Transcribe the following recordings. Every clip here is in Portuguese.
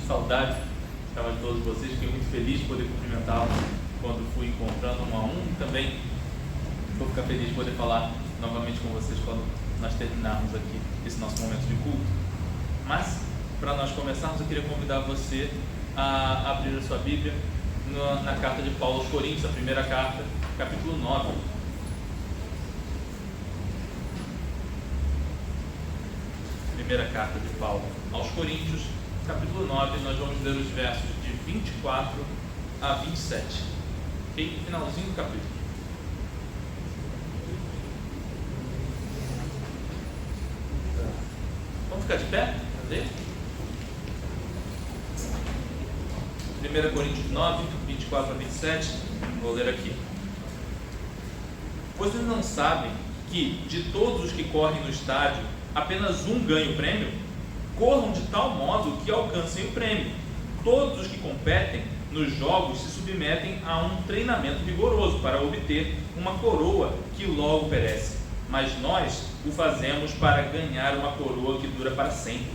saudade de todos vocês, fiquei muito feliz de poder cumprimentá-los quando fui encontrando um a um, e também vou ficar feliz de poder falar novamente com vocês quando nós terminarmos aqui esse nosso momento de culto. Mas, para nós começarmos, eu queria convidar você a abrir a sua Bíblia na carta de Paulo aos Coríntios, a primeira carta, capítulo 9. Primeira carta de Paulo aos Coríntios, capítulo 9, nós vamos ler os versos de 24 a 27, ok? Finalzinho do capítulo. Vamos ficar de pé? Cadê? 1 Coríntios 9, 24 a 27, vou ler aqui. Vocês não sabem que de todos os que correm no estádio, apenas um ganha o prêmio? Corram de tal modo que alcancem o prêmio. Todos os que competem nos jogos se submetem a um treinamento rigoroso para obter uma coroa que logo perece. Mas nós o fazemos para ganhar uma coroa que dura para sempre.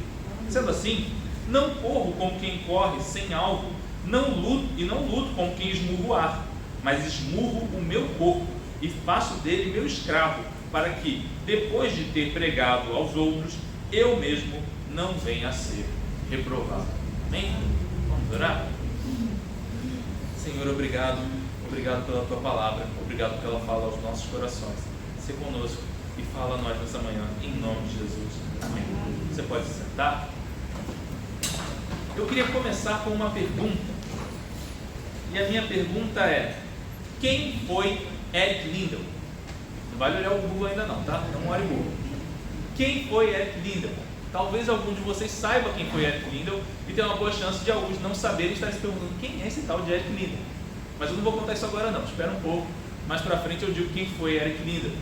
Sendo assim, não corro como quem corre sem alvo, não luto como quem esmurra o ar, mas esmurro o meu corpo e faço dele meu escravo, para que, depois de ter pregado aos outros, eu mesmo não venha a ser reprovado. Amém? Vamos orar? Senhor, obrigado pela Tua palavra, obrigado porque ela fala aos nossos corações. Se conosco e fala a nós nessa manhã, em nome de Jesus. Amém. Você pode se sentar? Eu queria começar com uma pergunta, e a minha pergunta é: quem foi Eric Liddell? Não vale olhar o Google ainda não, tá? Não olhe o Google. Quem foi Eric Liddell? Talvez algum de vocês saiba quem foi Eric Liddell, e tem uma boa chance de alguns não saberem e estarem se perguntando quem é esse tal de Eric Liddell. Mas eu não vou contar isso agora não, espera um pouco, mais pra frente eu digo quem foi Eric Liddell.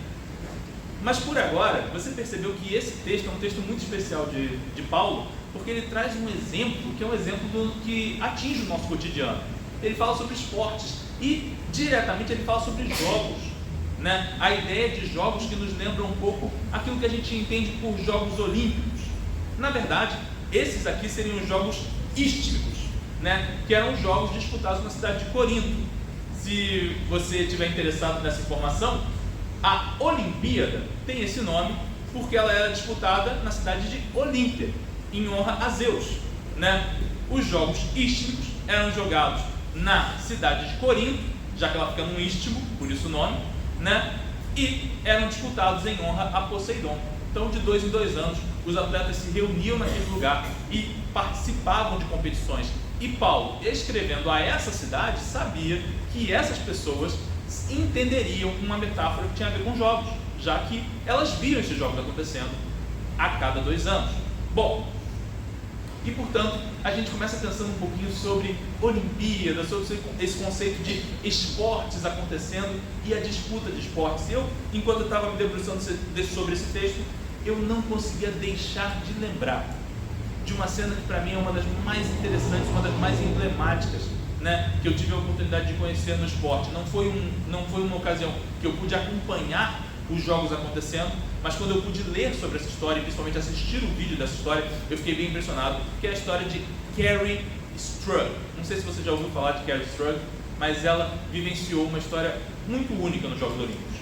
Mas por agora, você percebeu que esse texto é um texto muito especial de Paulo, porque ele traz um exemplo, que é um exemplo que atinge o nosso cotidiano. Ele fala sobre esportes e diretamente ele fala sobre jogos, né? A ideia de jogos que nos lembram um pouco aquilo que a gente entende por jogos olímpicos. Na verdade, esses aqui seriam os jogos istmicos, né? Que eram jogos disputados na cidade de Corinto. Se você estiver interessado nessa informação, a Olimpíada tem esse nome porque ela era disputada na cidade de Olímpia, em honra a Zeus, né? Os jogos istmicos eram jogados na cidade de Corinto, já que ela fica num istmo, por isso o nome, né? E eram disputados em honra a Poseidon. Então, de 2 em 2 anos, os atletas se reuniam naquele lugar e participavam de competições. E Paulo, escrevendo a essa cidade, sabia que essas pessoas entenderiam uma metáfora que tinha a ver com jogos, já que elas viam esses jogos acontecendo a cada 2 anos. Bom, e portanto, a gente começa pensando um pouquinho sobre Olimpíada, sobre esse conceito de esportes acontecendo e a disputa de esportes. Enquanto eu estava me debruçando sobre esse texto, eu não conseguia deixar de lembrar de uma cena que para mim é uma das mais interessantes, uma das mais emblemáticas, né, que eu tive a oportunidade de conhecer no esporte. Não foi uma ocasião que eu pude acompanhar os jogos acontecendo, mas quando eu pude ler sobre essa história e principalmente assistir o vídeo dessa história, eu fiquei bem impressionado, que é a história de Kerri Strug. Não sei se você já ouviu falar de Kerri Strug, mas ela vivenciou uma história muito única nos Jogos Olímpicos.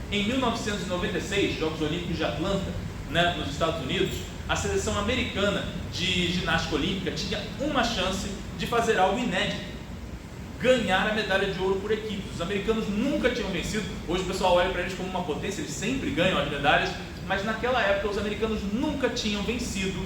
Em 1996, Jogos Olímpicos de Atlanta, né, nos Estados Unidos, a seleção americana de ginástica olímpica tinha uma chance de fazer algo inédito: ganhar a medalha de ouro por equipes. Os americanos nunca tinham vencido. Hoje o pessoal olha para eles como uma potência, eles sempre ganham as medalhas, mas naquela época os americanos nunca tinham vencido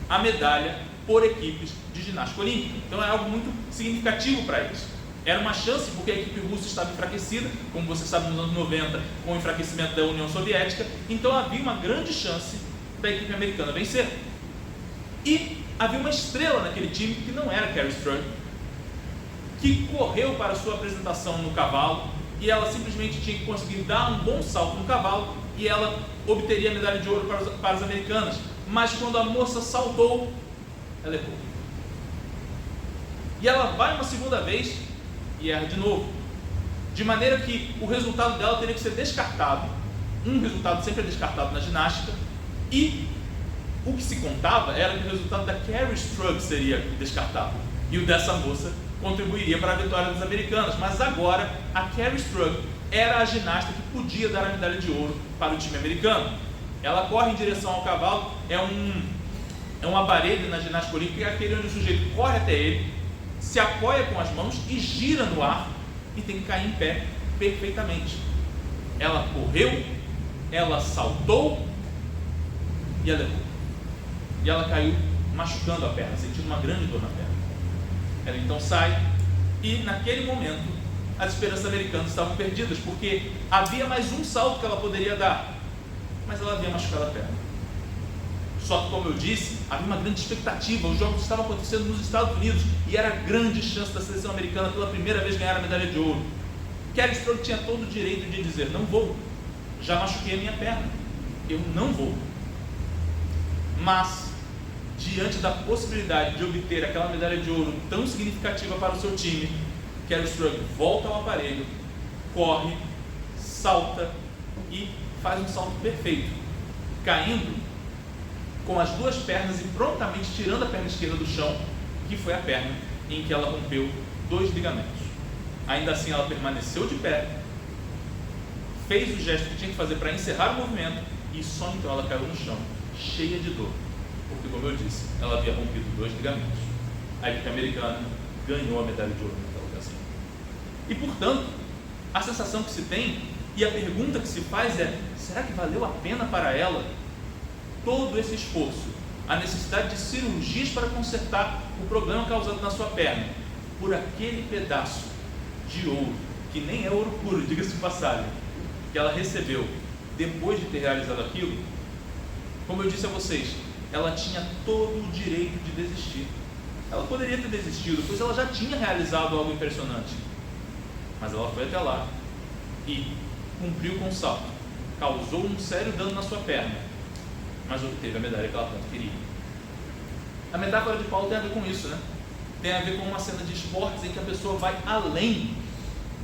a medalha por equipes de ginástica olímpica. Então era algo muito significativo para eles. Era uma chance porque a equipe russa estava enfraquecida, como você sabe, nos anos 90, com o enfraquecimento da União Soviética. Então havia uma grande chance da equipe americana vencer. E havia uma estrela naquele time que não era Kerri Strug, que correu para a sua apresentação no cavalo, e ela simplesmente tinha que conseguir dar um bom salto no cavalo e ela obteria a medalha de ouro para as americanas. Mas quando a moça saltou, ela errou. E ela vai uma segunda vez e erra de novo, de maneira que o resultado dela teria que ser descartado. Um resultado sempre é descartado na ginástica, e O que se contava era que o resultado da Carrie Strug seria descartável e o dessa moça contribuiria para a vitória dos americanos. Mas agora a Carrie Strug era a ginasta que podia dar a medalha de ouro para o time americano. Ela corre em direção ao cavalo, é um aparelho na ginástica olímpica, aquele onde o sujeito corre até ele, se apoia com as mãos e gira no ar e tem que cair em pé perfeitamente. Ela correu, ela saltou e ela errou. E ela caiu machucando a perna, sentindo uma grande dor na perna. Ela então sai e naquele momento as esperanças americanas estavam perdidas, porque havia mais um salto que ela poderia dar, mas ela havia machucado a perna. Só que, como eu disse, havia uma grande expectativa. Os jogos estavam acontecendo nos Estados Unidos e era grande chance da seleção americana pela primeira vez ganhar a medalha de ouro. Carrie Strug tinha todo o direito de dizer: não vou, já machuquei a minha perna, eu não vou. Mas, diante da possibilidade de obter aquela medalha de ouro tão significativa para o seu time, Carrie Strug volta ao aparelho, corre, salta e faz um salto perfeito, caindo com as duas pernas e prontamente tirando a perna esquerda do chão, que foi a perna em que ela rompeu 2 ligamentos. Ainda assim ela permaneceu de pé, fez o gesto que tinha que fazer para encerrar o movimento e só então ela caiu no chão, cheia de dor, porque, como eu disse, ela havia rompido 2 ligamentos. A equipe americana ganhou a medalha de ouro naquela ocasião. E, portanto, a sensação que se tem e a pergunta que se faz é: será que valeu a pena para ela todo esse esforço, a necessidade de cirurgias para consertar o problema causado na sua perna, por aquele pedaço de ouro, que nem é ouro puro, diga-se de passagem, que ela recebeu depois de ter realizado aquilo? Como eu disse a vocês, ela tinha todo o direito de desistir. Ela poderia ter desistido, pois ela já tinha realizado algo impressionante. Mas ela foi até lá e cumpriu com o salto, causou um sério dano na sua perna, mas obteve a medalha que ela tanto queria. A metáfora de Paulo tem a ver com isso, né? Tem a ver com uma cena de esportes em que a pessoa vai além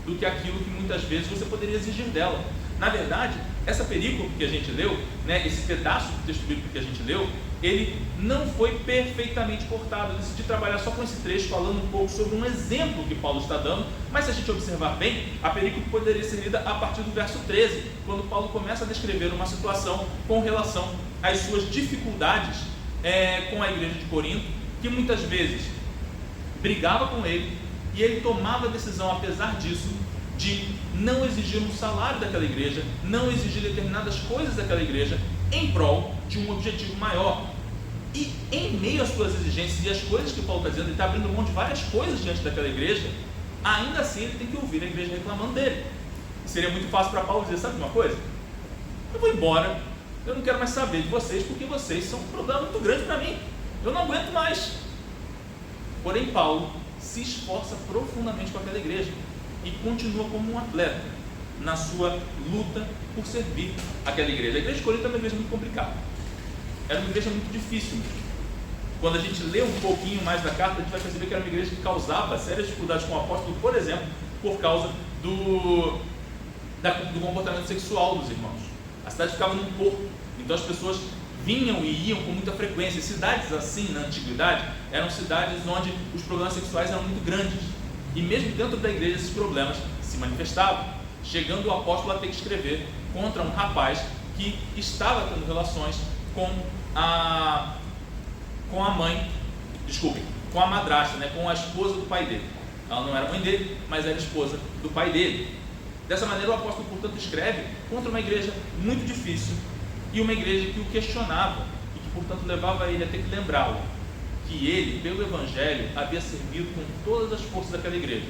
do que aquilo que muitas vezes você poderia exigir dela. Na verdade, essa perícope que a gente leu, né, esse pedaço do texto bíblico que a gente leu, ele não foi perfeitamente cortado. Eu decidi trabalhar só com esse trecho, falando um pouco sobre um exemplo que Paulo está dando, mas se a gente observar bem, a perícope poderia ser lida a partir do verso 13, quando Paulo começa a descrever uma situação com relação às suas dificuldades com a igreja de Corinto, que muitas vezes brigava com ele, e ele tomava a decisão, apesar disso, de não exigir um salário daquela igreja, não exigir determinadas coisas daquela igreja, em prol de um objetivo maior. E em meio às suas exigências e às coisas que Paulo está dizendo, ele está abrindo mão de várias coisas diante daquela igreja, ainda assim ele tem que ouvir a igreja reclamando dele. E seria muito fácil para Paulo dizer: sabe uma coisa? Eu vou embora, eu não quero mais saber de vocês, porque vocês são um problema muito grande para mim, eu não aguento mais. Porém, Paulo se esforça profundamente com aquela igreja e continua como um atleta na sua luta por servir aquela igreja. A igreja de Corinto é uma igreja muito complicada, era uma igreja muito difícil. Quando a gente lê um pouquinho mais da carta, a gente vai perceber que era uma igreja que causava sérias dificuldades com o apóstolo, por exemplo, por causa do comportamento sexual dos irmãos. A cidade ficava num porto, então as pessoas vinham e iam com muita frequência. Cidades assim, na antiguidade, eram cidades onde os problemas sexuais eram muito grandes, e mesmo dentro da igreja esses problemas se manifestavam, chegando o apóstolo a ter que escrever contra um rapaz que estava tendo relações com a madrasta, né, com a esposa do pai dele. Ela não era mãe dele, mas era esposa do pai dele. Dessa maneira o apóstolo, portanto, escreve contra uma igreja muito difícil e uma igreja que o questionava e que, portanto, levava ele a ter que lembrá-lo que ele, pelo Evangelho, havia servido com todas as forças daquela igreja,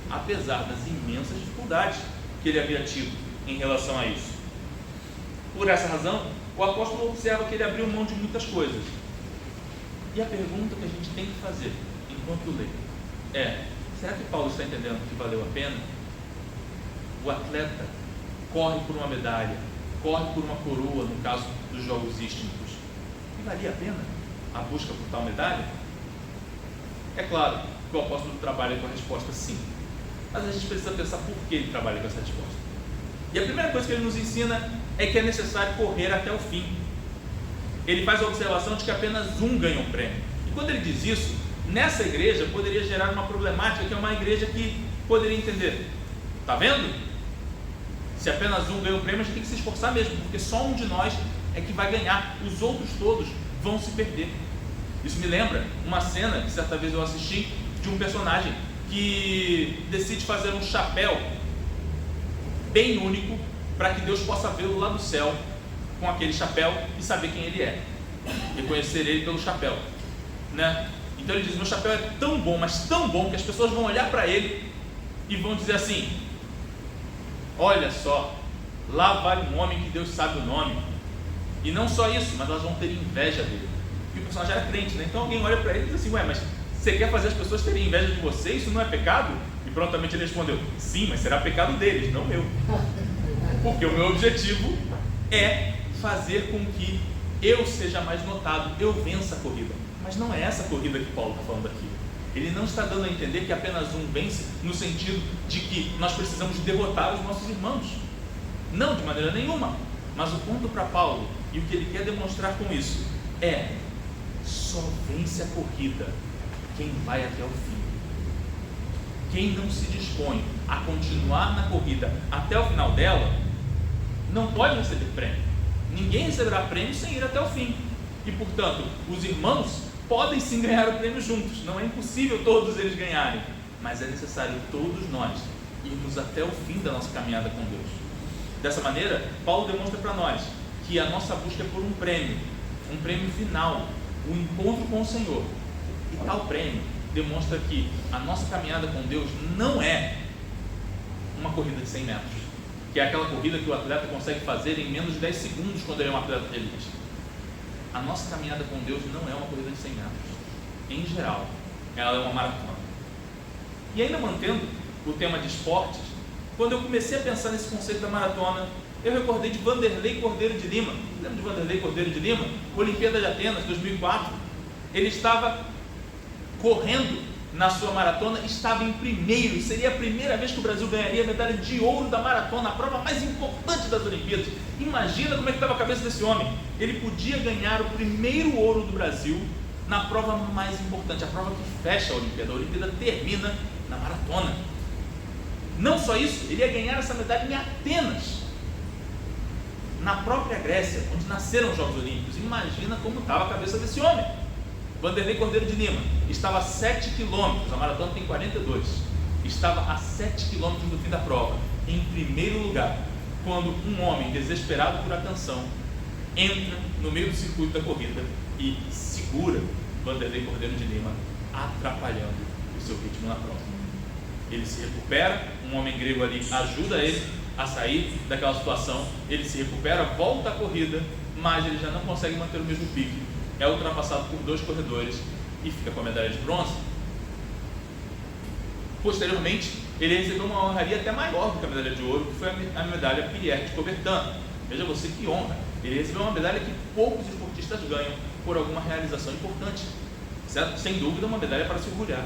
apesar das imensas dificuldades que ele havia tido em relação a isso. Por essa razão, o apóstolo observa que ele abriu mão de muitas coisas. E a pergunta que a gente tem que fazer enquanto lê é: será que Paulo está entendendo que valeu a pena? O atleta corre por uma medalha, corre por uma coroa, no caso dos Jogos Istmicos, e valia a pena a busca por tal medalha? É claro que o apóstolo trabalha com a resposta sim, mas a gente precisa pensar por que ele trabalha com essa resposta. E a primeira coisa que ele nos ensina é que é necessário correr até o fim. ele faz a observação de que apenas um ganha um prêmio. E quando ele diz isso, nessa igreja poderia gerar uma problemática, que é uma igreja que poderia entender: está vendo? Se apenas um ganha um prêmio, a gente tem que se esforçar mesmo, porque só um de nós é que vai ganhar, os outros todos vão se perder. Isso me lembra uma cena que certa vez eu assisti, de um personagem que decide fazer um chapéu bem único, para que Deus possa vê-lo lá do céu com aquele chapéu e saber quem ele é, reconhecer ele pelo chapéu, né? Então ele diz: meu chapéu é tão bom, mas tão bom, que as pessoas vão olhar para ele e vão dizer assim: olha só, lá vai um homem que Deus sabe o nome. E não só isso, mas elas vão ter inveja dele. E o personagem era crente, né? Então alguém olha para ele e diz assim: ué, mas você quer fazer as pessoas terem inveja de você? Isso não é pecado? E prontamente ele respondeu: sim, mas será pecado deles, não meu. Porque o meu objetivo é fazer com que eu seja mais notado, eu vença a corrida. Mas não é essa corrida que Paulo está falando aqui. Ele não está dando a entender que apenas um vence, no sentido de que nós precisamos derrotar os nossos irmãos. Não, de maneira nenhuma. Mas o ponto para Paulo, e o que ele quer demonstrar com isso, é: só vence a corrida quem vai até o fim. Quem não se dispõe a continuar na corrida até o final dela, não pode receber prêmio. Ninguém receberá prêmio sem ir até o fim. E portanto, os irmãos podem sim ganhar o prêmio juntos. Não é impossível todos eles ganharem, mas é necessário todos nós irmos até o fim da nossa caminhada com Deus. Dessa maneira, Paulo demonstra para nós que a nossa busca é por um prêmio final, o encontro com o Senhor. E tal prêmio demonstra que a nossa caminhada com Deus não é uma corrida de 100 metros, que é aquela corrida que o atleta consegue fazer em menos de 10 segundos quando ele é um atleta de elite. A nossa caminhada com Deus não é uma corrida de 100 metros. Em geral, ela é uma maratona. E ainda mantendo o tema de esportes, quando eu comecei a pensar nesse conceito da maratona, eu recordei de Vanderlei Cordeiro de Lima. Lembra de Vanderlei Cordeiro de Lima? Olimpíada de Atenas, 2004. Ele estava correndo na sua maratona, estava em primeiro. Seria a primeira vez que o Brasil ganharia a medalha de ouro da maratona, a prova mais importante das Olimpíadas. Imagina como é que estava a cabeça desse homem. Ele podia ganhar o primeiro ouro do Brasil na prova mais importante, a prova que fecha a Olimpíada. A Olimpíada termina na maratona. Não só isso, ele ia ganhar essa medalha em Atenas, na própria Grécia, onde nasceram os Jogos Olímpicos. Imagina como estava a cabeça desse homem. Vanderlei Cordeiro de Lima estava a 7 quilômetros, a maratona tem 42, estava a 7 quilômetros do fim da prova, em primeiro lugar, quando um homem desesperado por atenção entra no meio do circuito da corrida e segura Vanderlei Cordeiro de Lima, atrapalhando o seu ritmo na prova. Ele se recupera, um homem grego ali ajuda ele a sair daquela situação, ele se recupera, volta à corrida, mas ele já não consegue manter o mesmo pique, é ultrapassado por 2 corredores e fica com a medalha de bronze. Posteriormente, ele recebeu uma honraria até maior do que a medalha de ouro, que foi a medalha Pierre de Coubertin. Veja você que honra, ele recebeu uma medalha que poucos esportistas ganham por alguma realização importante, certo? Sem dúvida, uma medalha para se orgulhar.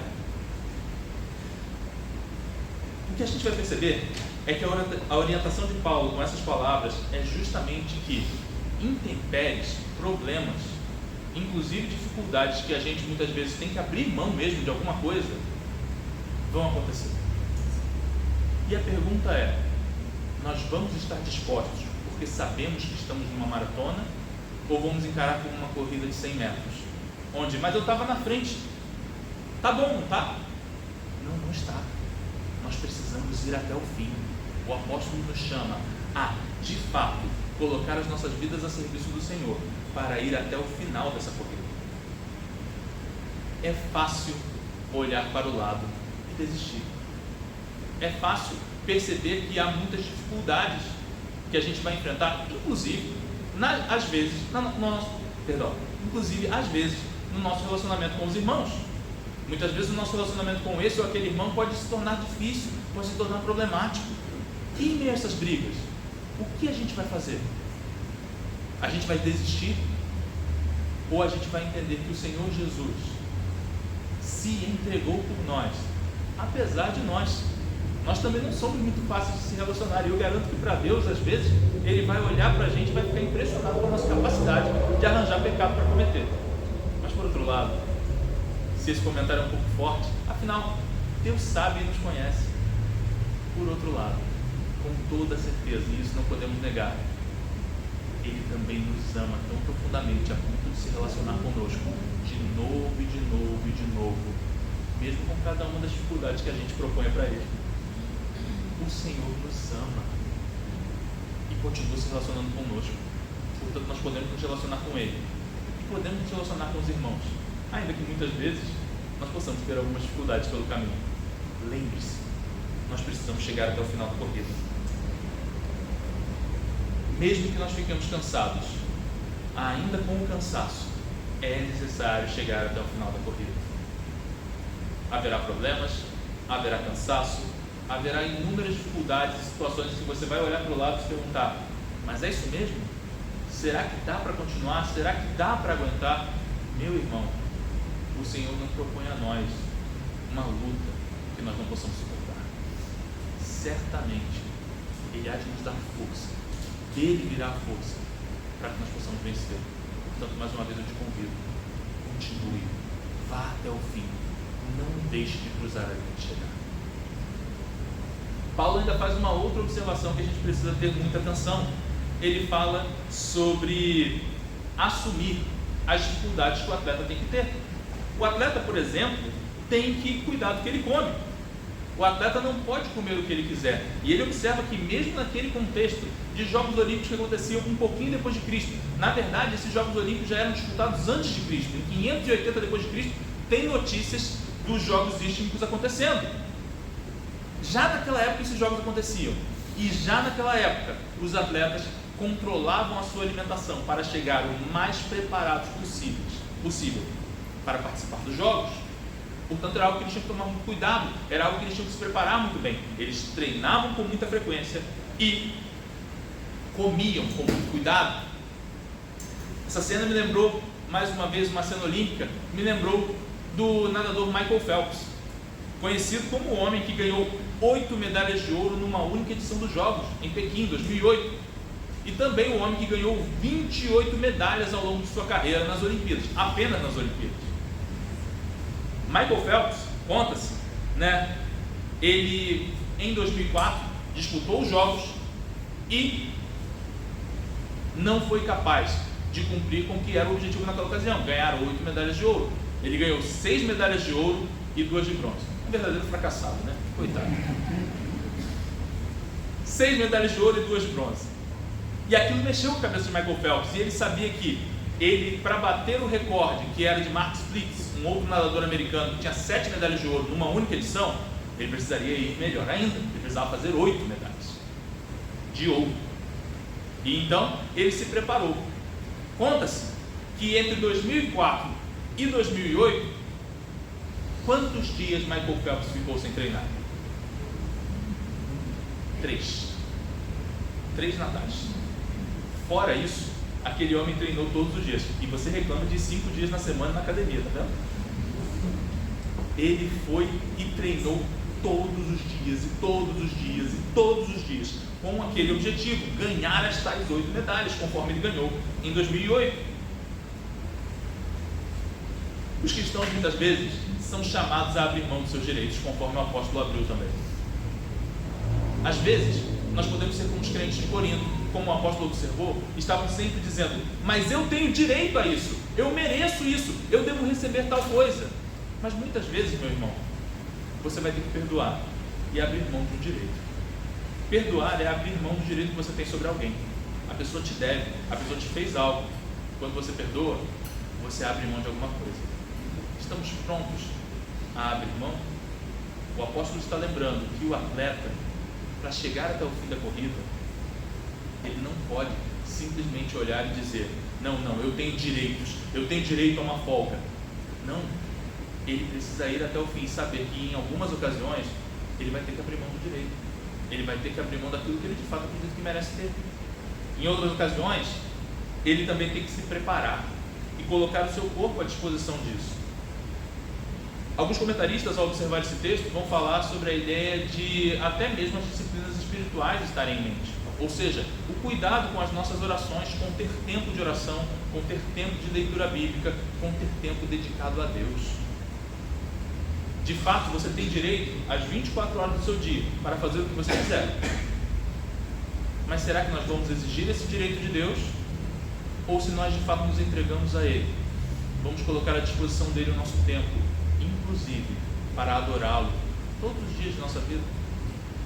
O que a gente vai perceber é que a orientação de Paulo com essas palavras é justamente que intempéries, problemas, inclusive dificuldades que a gente muitas vezes tem que abrir mão mesmo de alguma coisa, vão acontecer. E a pergunta é: nós vamos estar dispostos porque sabemos que estamos numa maratona, ou vamos encarar como uma corrida de 100 metros? Onde, mas eu estava na frente, tá bom, não tá? Não, não está. Nós precisamos ir até o fim. O apóstolo nos chama a, de fato, colocar as nossas vidas a serviço do Senhor, para ir até o final dessa corrida. É fácil olhar para o lado e desistir. É fácil perceber que há muitas dificuldades que a gente vai enfrentar, inclusive, às vezes, no nosso relacionamento com os irmãos. Muitas vezes o nosso relacionamento com esse ou aquele irmão pode se tornar difícil, pode se tornar problemático. E em meio a essas brigas, o que a gente vai fazer? A gente vai desistir? Ou a gente vai entender que o Senhor Jesus se entregou por nós, apesar de nós? Nós também não somos muito fáceis de se relacionar, e eu garanto que para Deus, às vezes, Ele vai olhar para a gente e vai ficar impressionado com a nossa capacidade de arranjar pecado para cometer. Mas por outro lado, se esse comentário é um pouco forte, afinal, Deus sabe e nos conhece. Por outro lado, com toda certeza, e isso não podemos negar, Ele também nos ama tão profundamente a ponto de se relacionar conosco de novo e de novo e de novo, mesmo com cada uma das dificuldades que a gente propõe para Ele. O Senhor nos ama e continua se relacionando conosco. Portanto, nós podemos nos relacionar com Ele e podemos nos relacionar com os irmãos, ainda que muitas vezes nós possamos ter algumas dificuldades pelo caminho. Lembre-se, nós precisamos chegar até o final da corrida. Mesmo que nós fiquemos cansados, ainda com o cansaço, é necessário chegar até o final da corrida. Haverá problemas, haverá cansaço, haverá inúmeras dificuldades e situações que você vai olhar para o lado e se perguntar: mas é isso mesmo? Será que dá para continuar? Será que dá para aguentar? Meu irmão, o Senhor não propõe a nós uma luta que nós não possamos suportar. Certamente Ele há de nos dar força, dele virá a força para que nós possamos vencer. Portanto, mais uma vez eu te convido: continue, vá até o fim, não deixe de cruzar a linha de chegada. Paulo ainda faz uma outra observação que a gente precisa ter muita atenção. Ele fala sobre assumir as dificuldades que o atleta tem que ter. O atleta, por exemplo, tem que cuidar do que ele come. O atleta não pode comer o que ele quiser. E ele observa que mesmo naquele contexto de Jogos Olímpicos que aconteciam um pouquinho depois de Cristo, na verdade esses Jogos Olímpicos já eram disputados antes de Cristo. Em 580 depois de Cristo tem notícias dos Jogos Istmicos acontecendo. Já naquela época esses jogos aconteciam. E já naquela época os atletas controlavam a sua alimentação para chegar o mais preparados possível para participar dos jogos. Portanto, era algo que eles tinham que tomar muito cuidado, era algo que eles tinham que se preparar muito bem. Eles treinavam com muita frequência e comiam com muito cuidado. Essa cena me lembrou, mais uma vez, uma cena olímpica, me lembrou do nadador Michael Phelps, conhecido como o homem que ganhou 8 medalhas de ouro numa única edição dos Jogos, em Pequim, 2008. E também o homem que ganhou 28 medalhas ao longo de sua carreira nas Olimpíadas, apenas nas Olimpíadas. Michael Phelps, conta-se, né? Ele, em 2004, disputou os Jogos e não foi capaz de cumprir com o que era o objetivo naquela ocasião, ganhar 8 medalhas de ouro. Ele ganhou 6 medalhas de ouro e 2 de bronze. Um verdadeiro fracassado, né? Coitado. 6 medalhas de ouro e 2 de bronze. E aquilo mexeu com a cabeça de Michael Phelps, e ele sabia que ele, para bater o recorde, que era de Mark Splitz, um outro nadador americano que tinha 7 medalhas de ouro numa única edição, ele precisaria ir melhor ainda, ele precisava fazer 8 medalhas de ouro. E então ele se preparou. Conta-se que entre 2004 e 2008, quantos dias Michael Phelps ficou sem treinar? 3 natais. Fora isso, aquele homem treinou todos os dias. E você reclama de 5 dias na semana na academia, tá vendo? Ele foi e treinou todos os dias, e todos os dias, e todos os dias, com aquele objetivo, ganhar as tais 8 medalhas, conforme ele ganhou em 2008. Os cristãos, muitas vezes, são chamados a abrir mão dos seus direitos, conforme o apóstolo abriu também. Às vezes, nós podemos ser como os crentes de Corinto, como o apóstolo observou, estavam sempre dizendo: mas eu tenho direito a isso, eu mereço isso, eu devo receber tal coisa. Mas muitas vezes, meu irmão, você vai ter que perdoar e abrir mão de um direito. Perdoar é abrir mão do direito que você tem sobre alguém. A pessoa te deve, a pessoa te fez algo. Quando você perdoa, você abre mão de alguma coisa. Estamos prontos a abrir mão? O apóstolo está lembrando que o atleta, para chegar até o fim da corrida, ele não pode simplesmente olhar e dizer: não, eu tenho direitos, eu tenho direito a uma folga. Não, ele precisa ir até o fim e saber que em algumas ocasiões ele vai ter que abrir mão do direito, ele vai ter que abrir mão daquilo que ele de fato acredita que merece ter. Em outras ocasiões, ele também tem que se preparar e colocar o seu corpo à disposição disso. Alguns comentaristas, ao observar esse texto, vão falar sobre a ideia de até mesmo as disciplinas espirituais estarem em mente. Ou seja, o cuidado com as nossas orações, com ter tempo de oração, com ter tempo de leitura bíblica, com ter tempo dedicado a Deus. De fato, você tem direito às 24 horas do seu dia para fazer o que você quiser. Mas será que nós vamos exigir esse direito de Deus? Ou se nós de fato nos entregamos a Ele, vamos colocar à disposição dele o nosso tempo, inclusive para adorá-lo todos os dias de nossa vida,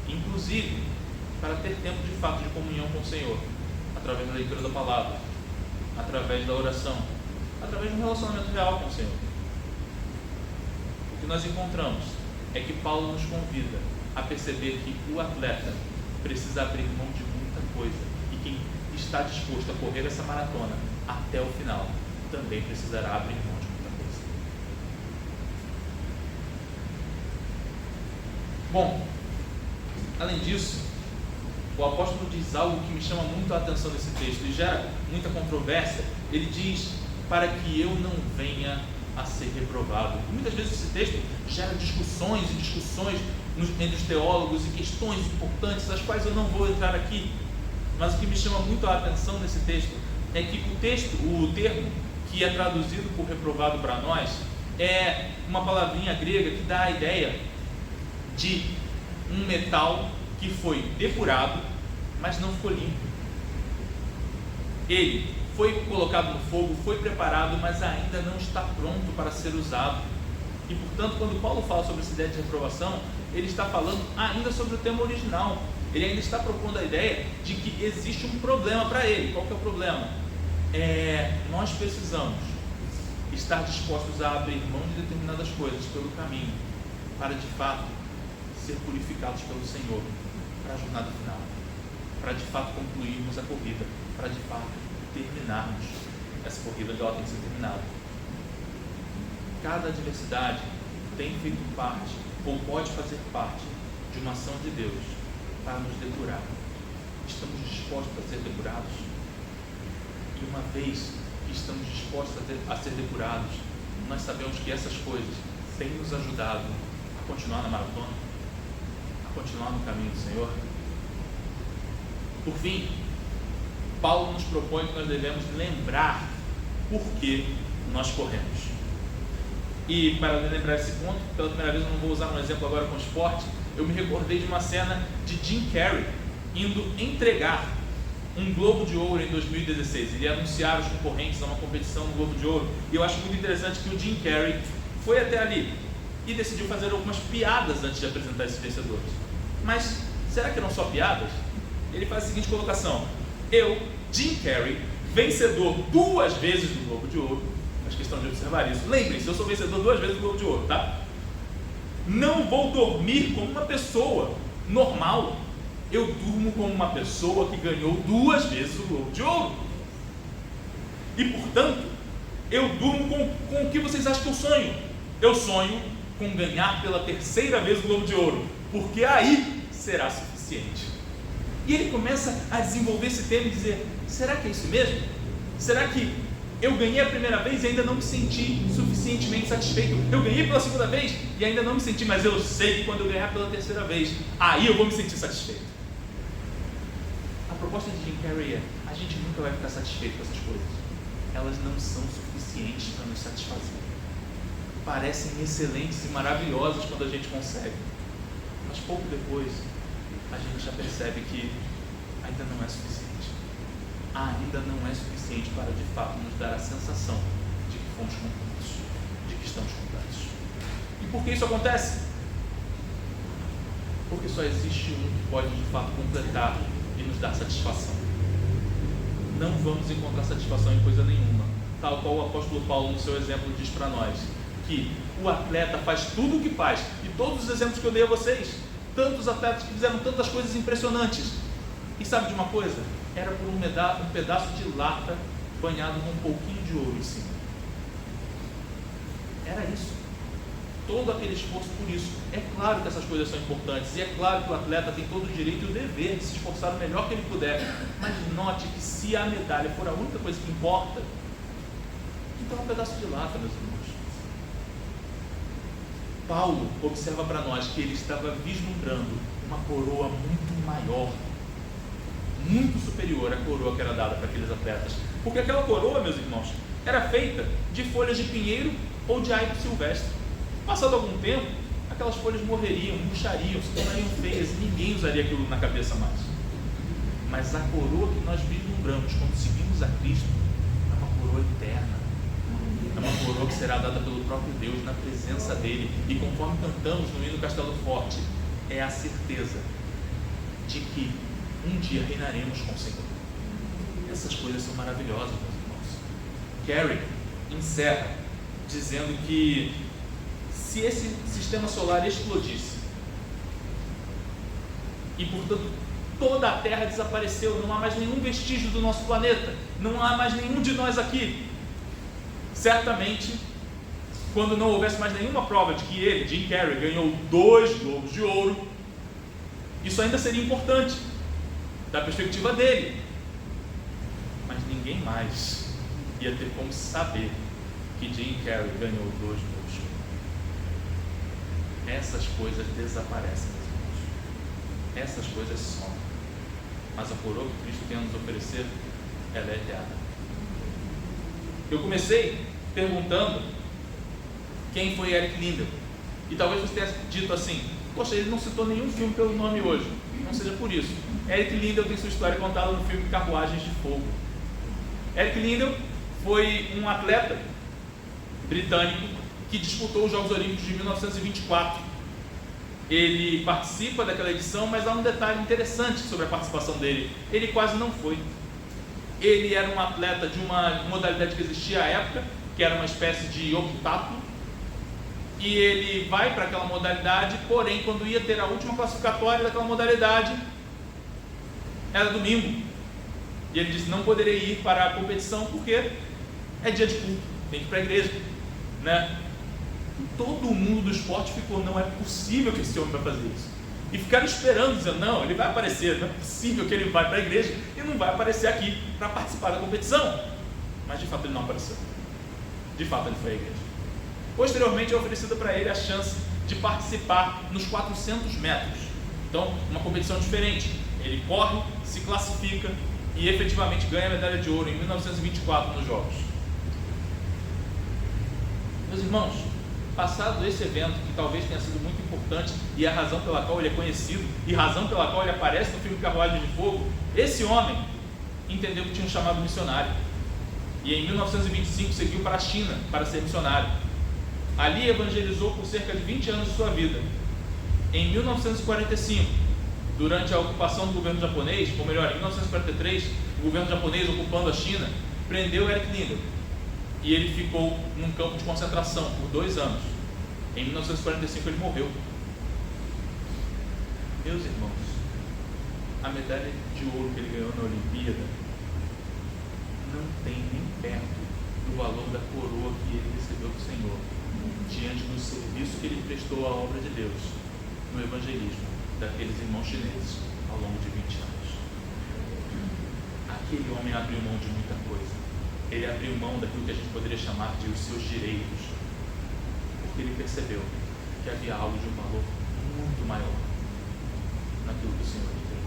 inclusive para ter tempo de fato de comunhão com o Senhor, através da leitura da palavra, através da oração, através de um relacionamento real com o Senhor. O que nós encontramos é que Paulo nos convida a perceber que o atleta precisa abrir mão de muita coisa, e quem está disposto a correr essa maratona até o final também precisará abrir mão de muita coisa. Bom, além disso, o apóstolo diz algo que me chama muito a atenção nesse texto e gera muita controvérsia. Ele diz: para que eu não venha a ser reprovado. E muitas vezes esse texto gera discussões entre os teólogos e questões importantes, as quais eu não vou entrar aqui. Mas o que me chama muito a atenção nesse texto é que o termo que é traduzido por reprovado para nós é uma palavrinha grega que dá a ideia de um metal que foi depurado, mas não ficou limpo. Ele foi colocado no fogo, foi preparado, mas ainda não está pronto para ser usado. E portanto, quando Paulo fala sobre essa ideia de reprovação, ele está falando ainda sobre o tema original. Ele ainda está propondo a ideia de que existe um problema para ele. Qual que é o problema? Nós precisamos estar dispostos a abrir mão de determinadas coisas pelo caminho, para de fato ser purificados pelo Senhor, para a jornada final, para de fato concluirmos a corrida, para de fato terminarmos essa corrida que ela tem que ser terminada. Cada adversidade tem feito parte, ou pode fazer parte, de uma ação de Deus para nos depurar. Estamos dispostos a ser depurados? E uma vez que estamos dispostos a ser depurados, nós sabemos que essas coisas têm nos ajudado a continuar na maratona, a continuar no caminho do Senhor. Por fim, Paulo nos propõe que nós devemos lembrar por que nós corremos. E para lembrar esse ponto, pela primeira vez eu não vou usar um exemplo agora com esporte, eu me recordei de uma cena de Jim Carrey indo entregar um Globo de Ouro em 2016. Ele ia anunciar os concorrentes a uma competição no Globo de Ouro, e eu acho muito interessante que o Jim Carrey foi até ali e decidiu fazer algumas piadas antes de apresentar esses vencedores. Mas será que eram só piadas? Ele faz a seguinte colocação: eu, Jim Carrey, vencedor 2 vezes do Globo de Ouro, mas questão de observar isso, lembrem-se, eu sou vencedor 2 vezes do Globo de Ouro, tá? Não vou dormir como uma pessoa normal, eu durmo como uma pessoa que ganhou 2 vezes o Globo de Ouro. E portanto, eu durmo com o que vocês acham que eu sonho? Eu sonho com ganhar pela 3ª vez o Globo de Ouro, porque aí será suficiente. E ele começa a desenvolver esse tema e dizer: será que é isso mesmo? Será que eu ganhei a primeira vez e ainda não me senti suficientemente satisfeito? Eu ganhei pela 2ª vez e ainda não me senti, mas eu sei que quando eu ganhar pela 3ª vez, aí eu vou me sentir satisfeito. A proposta de Jim Carrey é: a gente nunca vai ficar satisfeito com essas coisas. Elas não são suficientes para nos satisfazer. Parecem excelentes e maravilhosas quando a gente consegue, mas pouco depois a gente já percebe que ainda não é suficiente. Ainda não é suficiente para de fato nos dar a sensação de que fomos completos, de que estamos completos. E por que isso acontece? Porque só existe um que pode de fato completar e nos dar satisfação. Não vamos encontrar satisfação em coisa nenhuma, tal qual o apóstolo Paulo no seu exemplo diz para nós, que o atleta faz tudo o que faz, e todos os exemplos que eu dei a vocês, tantos atletas que fizeram tantas coisas impressionantes, e sabe de uma coisa? Era por um pedaço de lata banhado com um pouquinho de ouro em cima. Era isso. Todo aquele esforço por isso. É claro que essas coisas são importantes, e é claro que o atleta tem todo o direito e o dever de se esforçar o melhor que ele puder, mas note que se a medalha for a única coisa que importa, então é um pedaço de lata, meus irmãos. Paulo observa para nós que ele estava vislumbrando uma coroa muito maior, muito superior à coroa que era dada para aqueles atletas. Porque aquela coroa, meus irmãos, era feita de folhas de pinheiro ou de aipo silvestre. Passado algum tempo, aquelas folhas morreriam, murchariam, se tornariam feias e ninguém usaria aquilo na cabeça mais. Mas a coroa que nós vislumbramos quando seguimos a Cristo é uma coroa eterna. É uma coroa que será dada pelo próprio Deus na presença dele. E conforme cantamos no hino Castelo Forte, é a certeza de que um dia reinaremos com o Senhor. Essas coisas são maravilhosas, meus irmãos. Carey encerra dizendo que se esse sistema solar explodisse e, portanto, toda a Terra desapareceu, não há mais nenhum vestígio do nosso planeta, não há mais nenhum de nós aqui, certamente, quando não houvesse mais nenhuma prova de que ele, Jim Carrey, ganhou 2 Globos de Ouro, isso ainda seria importante da perspectiva dele, mas ninguém mais ia ter como saber que Jim Carrey ganhou 2 Globos de Ouro. Essas coisas desaparecem, meus irmãos. Essas coisas somem. Mas a coroa que Cristo tem a nos oferecer, ela é eterna. Eu comecei perguntando quem foi Eric Liddell. E talvez você tenha dito assim: poxa, ele não citou nenhum filme pelo nome hoje. Não seja por isso. Eric Liddell tem sua história contada no filme Carruagens de Fogo. Eric Liddell foi um atleta britânico que disputou os Jogos Olímpicos de 1924. Ele participa daquela edição, mas há um detalhe interessante sobre a participação dele: ele quase não foi. Ele era um atleta de uma modalidade que existia à época, que era uma espécie de octátulo, e ele vai para aquela modalidade, porém, quando ia ter a última classificatória daquela modalidade, era domingo, e ele disse: não poderei ir para a competição porque é dia de culto, tem que ir para a igreja, né? Todo mundo do esporte ficou: não é possível que esse homem vai fazer isso. E ficaram esperando, dizendo: não, ele vai aparecer, não é possível que ele vai para a igreja e não vai aparecer aqui para participar da competição. Mas de fato ele não apareceu. De fato ele foi à igreja. Posteriormente é oferecida para ele a chance de participar nos 400 metros. Então, uma competição diferente. Ele corre, se classifica e efetivamente ganha a medalha de ouro em 1924 nos Jogos. Meus irmãos, passado esse evento, que talvez tenha sido muito importante e a razão pela qual ele é conhecido e a razão pela qual ele aparece no filme Carruagem de Fogo, esse homem entendeu que tinha um chamado missionário e em 1925 seguiu para a China para ser missionário. Ali evangelizou por cerca de 20 anos de sua vida. Em 1945, durante a ocupação do governo japonês, ou melhor, em 1943, o governo japonês ocupando a China, prendeu Eric Liddell. E ele ficou num campo de concentração por 2 anos. Em 1945 ele morreu. Meus irmãos, a medalha de ouro que ele ganhou na Olimpíada não tem nem perto do valor da coroa que ele recebeu do Senhor, diante do serviço que ele prestou à obra de Deus no evangelismo daqueles irmãos chineses ao longo de 20 anos. Aquele homem abriu mão de muita coisa. Ele abriu mão daquilo que a gente poderia chamar de os seus direitos, porque ele percebeu que havia algo de um valor muito maior naquilo que o Senhor lhe deu.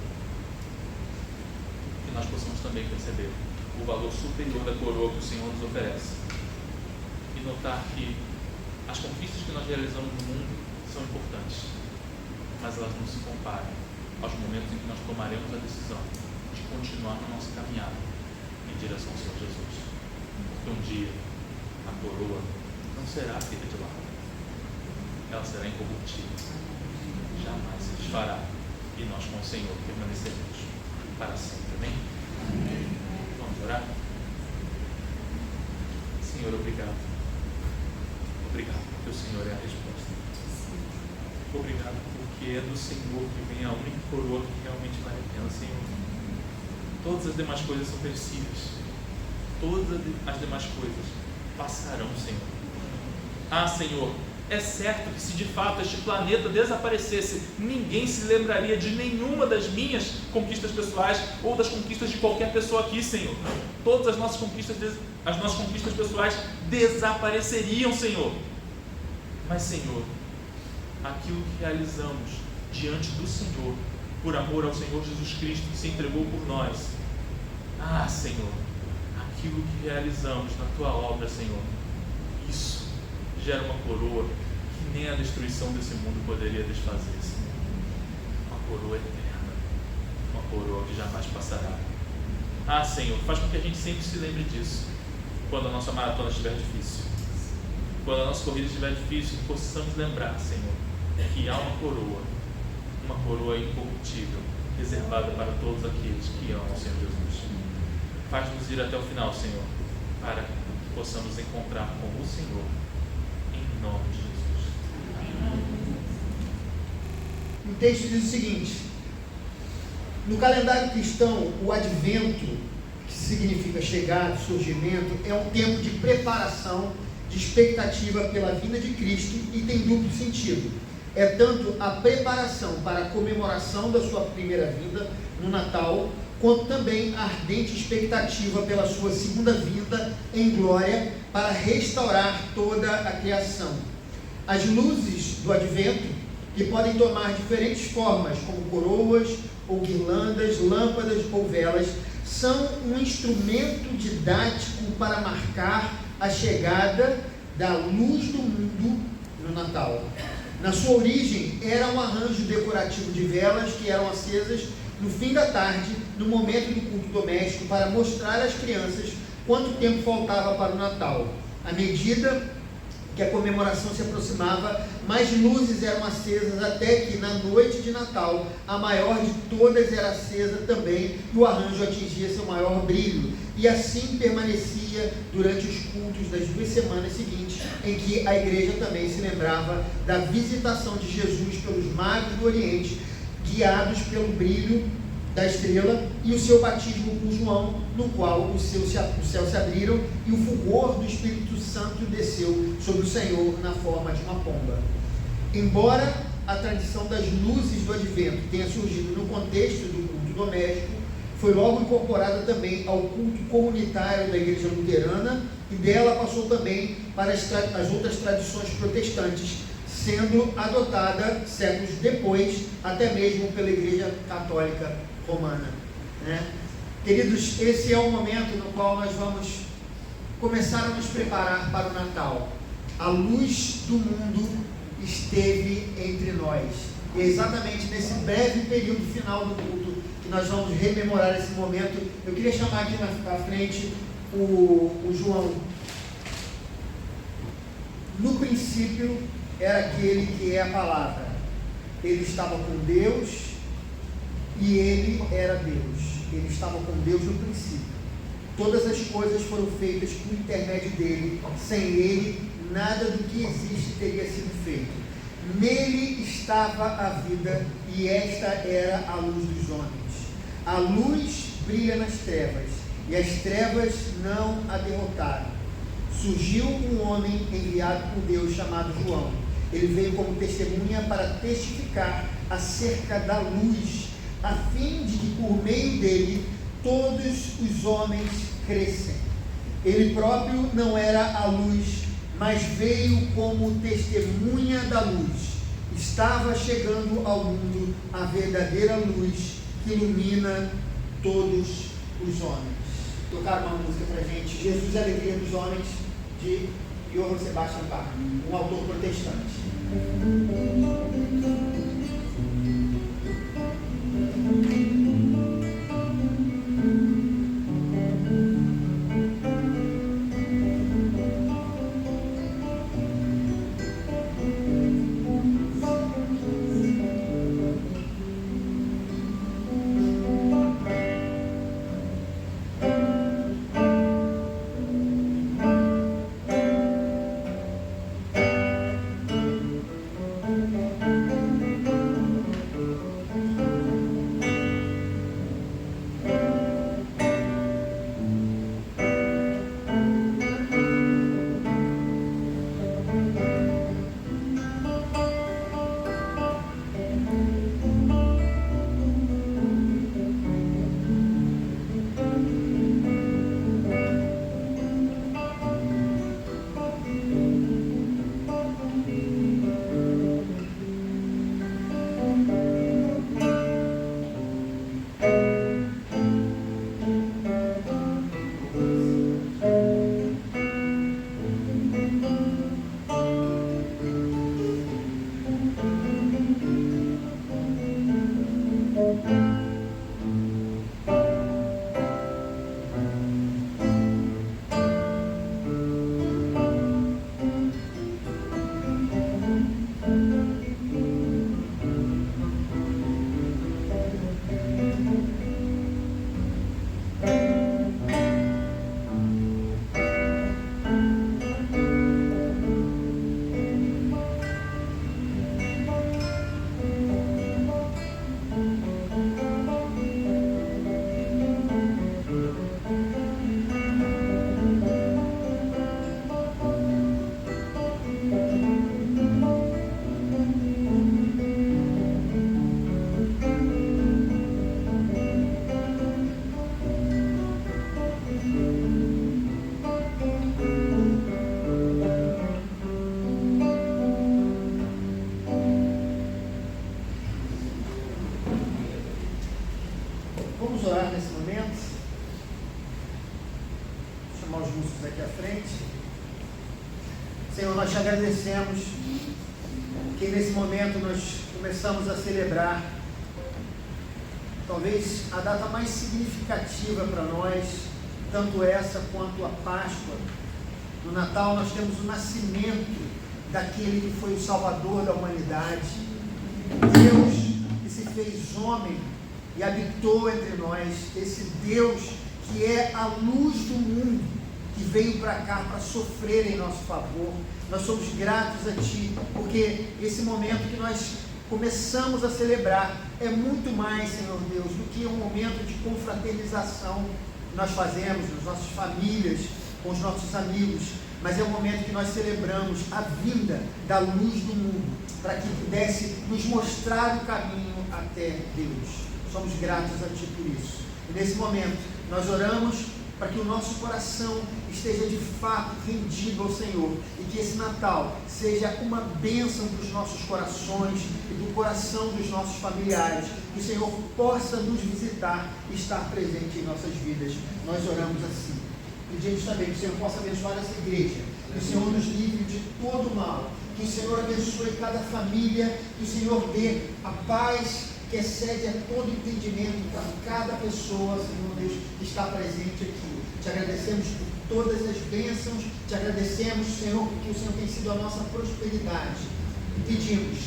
Que nós possamos também perceber o valor superior da coroa que o Senhor nos oferece e notar que as conquistas que nós realizamos no mundo são importantes, mas elas não se comparam aos momentos em que nós tomaremos a decisão de continuar na nossa caminhada em direção ao Senhor Jesus. Porque um dia a coroa não será feita de lado, ela será incorruptível, jamais se desfará, e nós com o Senhor permaneceremos para sempre. Amém? Vamos orar? Senhor, obrigado. Obrigado porque o Senhor é a resposta. Obrigado porque é do Senhor que vem a única coroa que realmente vale a pena, Senhor. Todas as demais coisas são perecíveis. Todas as demais coisas passarão, Senhor. Ah, Senhor, é certo que se de fato este planeta desaparecesse, ninguém se lembraria de nenhuma das minhas conquistas pessoais ou das conquistas de qualquer pessoa aqui, Senhor. Todas as nossas conquistas pessoais desapareceriam, Senhor. Mas, Senhor, aquilo que realizamos diante do Senhor, por amor ao Senhor Jesus Cristo que se entregou por nós. Senhor, aquilo que realizamos na Tua obra, Senhor, isso gera uma coroa que nem a destruição desse mundo poderia desfazer, Senhor. Uma coroa eterna, uma coroa que jamais passará. Senhor, faz com que a gente sempre se lembre disso, quando a nossa maratona estiver difícil, quando a nossa corrida estiver difícil, possamos lembrar, Senhor, que há uma coroa incorruptível, reservada para todos aqueles que amam o Senhor Jesus. Faz-nos ir até o final, Senhor, para que possamos encontrar com o Senhor, em nome de Jesus. Amém. O texto diz o seguinte: no calendário cristão, o advento, que significa chegada, surgimento, é um tempo de preparação, de expectativa pela vinda de Cristo e tem duplo sentido. É tanto a preparação para a comemoração da sua primeira vinda no Natal, quanto também a ardente expectativa pela sua segunda vinda em glória para restaurar toda a criação. As luzes do advento, que podem tomar diferentes formas, como coroas ou guirlandas, lâmpadas ou velas, são um instrumento didático para marcar a chegada da luz do mundo no Natal. Na sua origem, era um arranjo decorativo de velas que eram acesas no fim da tarde, no momento do culto doméstico, para mostrar às crianças quanto tempo faltava para o Natal. À medida que a comemoração se aproximava, mais luzes eram acesas, até que na noite de Natal, a maior de todas era acesa também, e o arranjo atingia seu maior brilho, e assim permanecia durante os cultos das 2 semanas seguintes, em que a igreja também se lembrava da visitação de Jesus pelos magos do Oriente, guiados pelo brilho da estrela, e o seu batismo por João, no qual os céus se abriram e o fulgor do Espírito Santo desceu sobre o Senhor na forma de uma pomba. Embora a tradição das luzes do advento tenha surgido no contexto do culto doméstico, foi logo incorporada também ao culto comunitário da Igreja Luterana, e dela passou também para as outras tradições protestantes, sendo adotada séculos depois, até mesmo pela Igreja Católica Romana. Queridos, esse é o momento no qual nós vamos começar a nos preparar para o Natal. A luz do mundo esteve entre nós. E é exatamente nesse breve período final do culto que nós vamos rememorar esse momento. Eu queria chamar aqui na frente o João. No princípio era aquele que é a palavra. Ele estava com Deus e ele era Deus. Ele estava com Deus no princípio. Todas as coisas foram feitas por intermédio dele. Sem ele, nada do que existe teria sido feito. Nele estava a vida, e esta era a luz dos homens. A luz brilha nas trevas, e as trevas não a derrotaram. Surgiu um homem enviado por Deus chamado João. Ele veio como testemunha para testificar acerca da luz, a fim de que por meio dele todos os homens crescem. Ele próprio não era a luz, mas veio como testemunha da luz. Estava chegando ao mundo a verdadeira luz que ilumina todos os homens. Tocaram uma música para a gente, Jesus é a Alegria dos Homens, de Johann Sebastian Bach, um autor protestante. Vamos orar nesse momento. Vou chamar os músicos aqui à frente. Senhor, nós te agradecemos que nesse momento nós começamos a celebrar talvez a data mais significativa para nós, tanto essa quanto a Páscoa. No Natal nós temos o nascimento daquele que foi o Salvador da humanidade, Deus que se fez homem e habitou entre nós, esse Deus que é a luz do mundo, que veio para cá para sofrer em nosso favor. Nós somos gratos a Ti, porque esse momento que nós começamos a celebrar é muito mais, Senhor Deus, do que um momento de confraternização que nós fazemos nas nossas famílias, com os nossos amigos, mas é um momento que nós celebramos a vinda da luz do mundo, para que pudesse nos mostrar o caminho até Deus. Somos gratos a Ti por isso. E nesse momento, nós oramos para que o nosso coração esteja de fato rendido ao Senhor e que esse Natal seja uma bênção para os nossos corações e do coração dos nossos familiares. Que o Senhor possa nos visitar e estar presente em nossas vidas. Nós oramos assim. Pedimos também que o Senhor possa abençoar essa igreja, que o Senhor nos livre de todo mal, que o Senhor abençoe cada família, que o Senhor dê a paz que excede a todo entendimento para cada pessoa, Senhor Deus, que está presente aqui. Te agradecemos por todas as bênçãos, te agradecemos, Senhor, porque o Senhor tem sido a nossa prosperidade. E pedimos,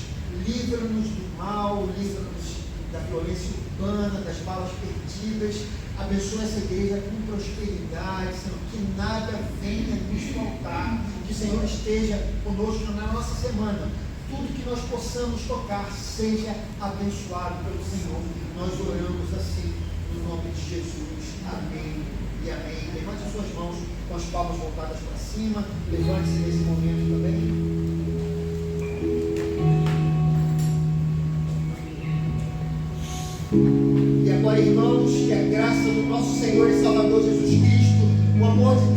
livra-nos do mal, livra-nos da violência urbana, das balas perdidas, abençoa essa igreja com prosperidade, Senhor, que nada venha nos faltar, que o Senhor esteja conosco na nossa semana. Tudo que nós possamos tocar seja abençoado pelo Senhor. Nós oramos assim, no nome de Jesus. Amém e amém. Levante as suas mãos com as palmas voltadas para cima. Levante-se nesse momento também. E agora, irmãos, que a graça do nosso Senhor e Salvador Jesus Cristo, o amor de